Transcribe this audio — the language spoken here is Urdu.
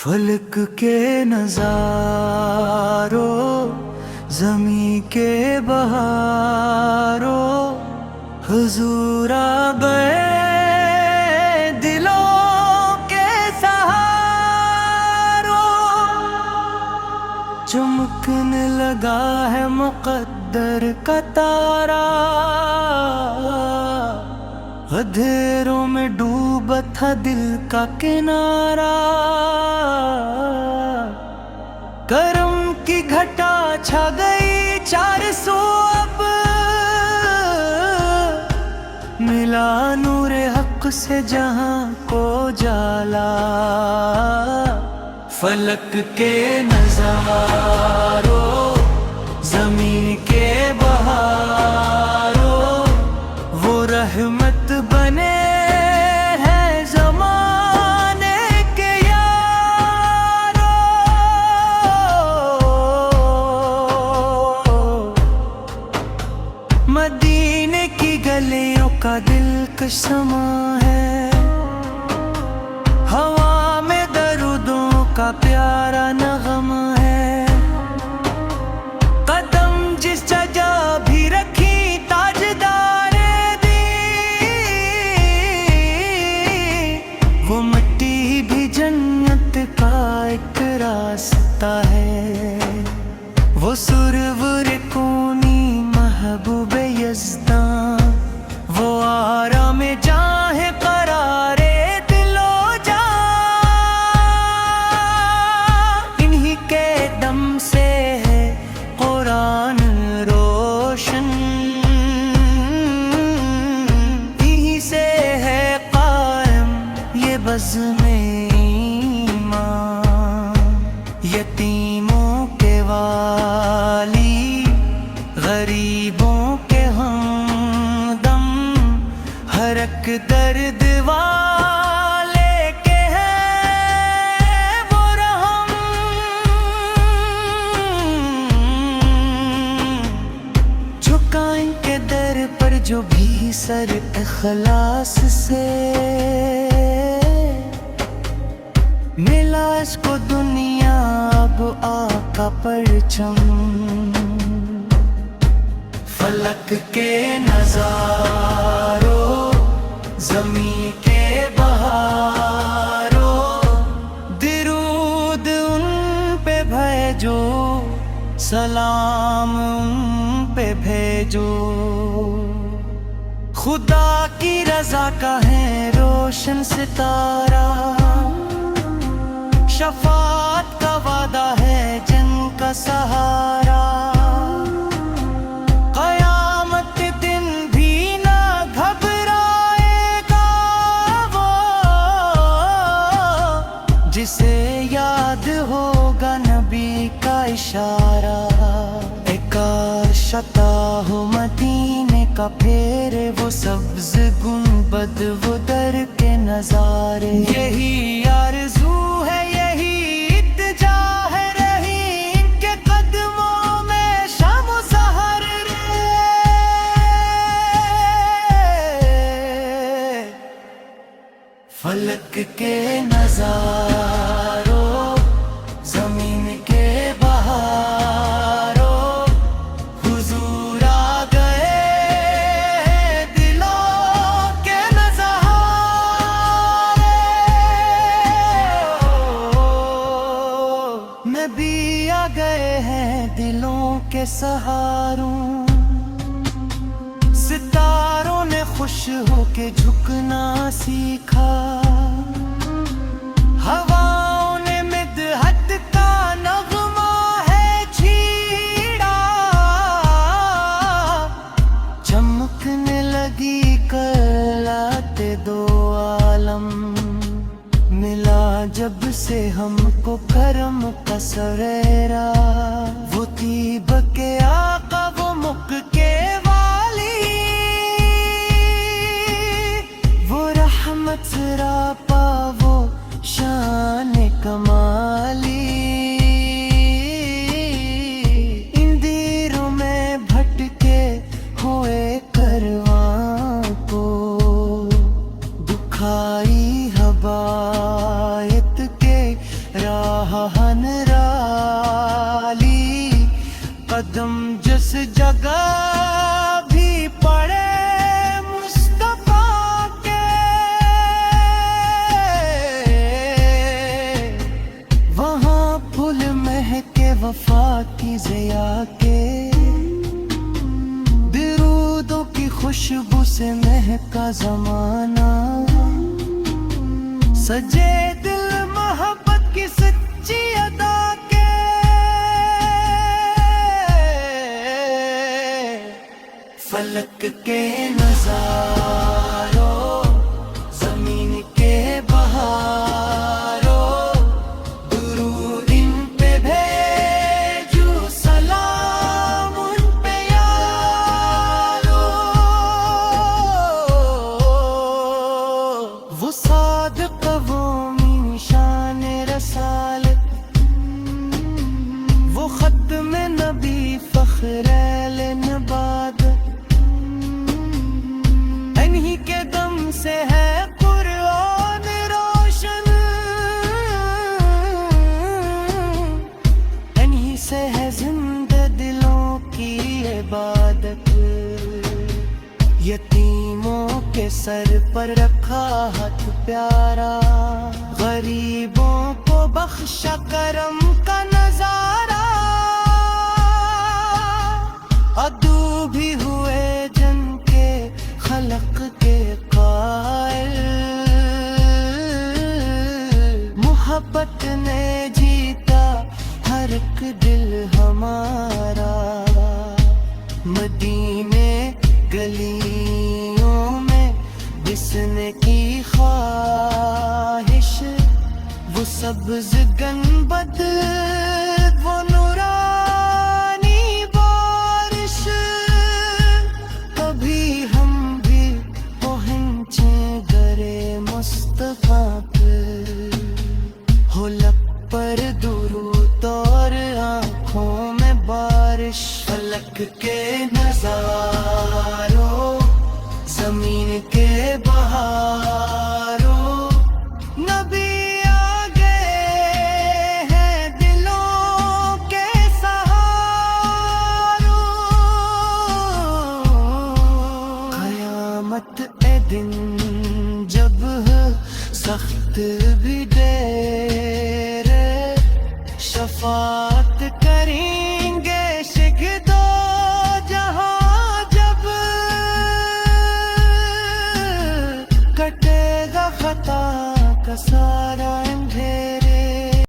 فلک کے نظاروں، زمیں کے بہاروں، حضور آ گئے دلوں کے سہاروں، چمکنے لگا ہے مقدر کا تارا، اندھیروں میں ڈوبا تھا دل کا کنارہ، کرم کی گھٹا چھا گئی 400 اب، ملا نور حق سے جہاں کو جالا، فلک کے نظاروں، زمین کے بہاروں، وہ رحمت بنے ہیں زمانے کے یاروں، مدینے کی گلیوں کا دلکش سما ہے، ہوا میں درودوں کا پیارا نغم ہے، قدم جس جگہ بھی رکھی تاجدار دی، وہ مٹی بھی جنت کا ایک راستہ ہے، وہ سرور کونی محبوب یزداں، وہ آرام جاں ہے قرار دل و جاں، انہی کے دم سے ہے قرآن روشن، انہی سے ہے قائم یہ بزم ایمان، یتیموں کے والی، غریبوں کے ہمدم، ہر ایک درد والے کے ہیں وہ رحم، جھکائیں کے در پر جو بھی سر اخلاص سے، ملا اس کو دنیا اب آقا پرچم، فلک کے نظاروں، زمین کے بہاروں، درود ان پہ بھیجو، سلام ان پہ بھیجو، خدا کی رضا کا ہے روشن ستارہ، شفاعت کا وعدہ ہے جن کا سہارا، قیامت دن بھی نہ گھبرائے گا وہ، جسے یاد ہوگا نبی کا اشارہ، ایک کاش عطا ہو مدینے کا پھیرے وہ سبز گنبد، وہ در کے نظارے، یہی آرزو ہے، یہی التجا ہے، رہی ان کے قدموں میں شام و سحر رے، فلک کے نظاروں، زمین کے بہاروں، حضور آ گئے دلوں کے نظارے، نبی آ گئے ہیں دلوں کے سہاروں، ستاروں نے خوش ہو کے جھکنا سیکھا، ہواؤں نے مدحت کا نغمہ ہے چھیڑا، چمکنے لگی کائنات دو عالم، ملا جب سے ہم کو کرم کا سویرا، وہ طیب کے آقا، وہ مکھ کے والی، وہ رحمت سراپا، وہ شان کمالی، ان دیروں میں بھٹکے ہوئے کرواں کو، دکھائی حبایت کے راہ ہنرالی قدم جس جگہ بھی پڑے مصطفیٰ کے وہاں پھول مہکے وفا کی ضیا کے درودوں کی خوشبو سے مہکا زمانہ سجے دل محبت کی سچی ادا کے فلک کے نظاروں زمین کے بہاروں درود ان پہ بھیجو سلام ان پہ یارو وہ صادق قومی نشان رسالت وہ ختم نبی فخر نبادت انہی کے دم سے ہے قرآن روشن انہی سے ہے زندہ دلوں کی عبادت یتیموں کے سر پر رکھا ہاتھ پیارا غریبوں کو بخشا کرم کا نظارہ عدو بھی ہوئے جن کے خلق کے قائل محبت نے جیتا ہر ایک دل ہمارا مدینے گلیوں میں بسنے کی خواہش وہ سبز گنبد وہ نورانی بارش کبھی ہم بھی پہنچیں گرے مصطفیٰ پہ ہو لب پر درود اور آنکھوں میں بارش فلک کے نظاروں زمین کے بہاروں نبی آ گئے ہیں دلوں کے سہاروں قیامت اے دن جب سخت بھی دیر شفاعت کریں گے شہدو جہاں جب کٹے گا خطا کا سارا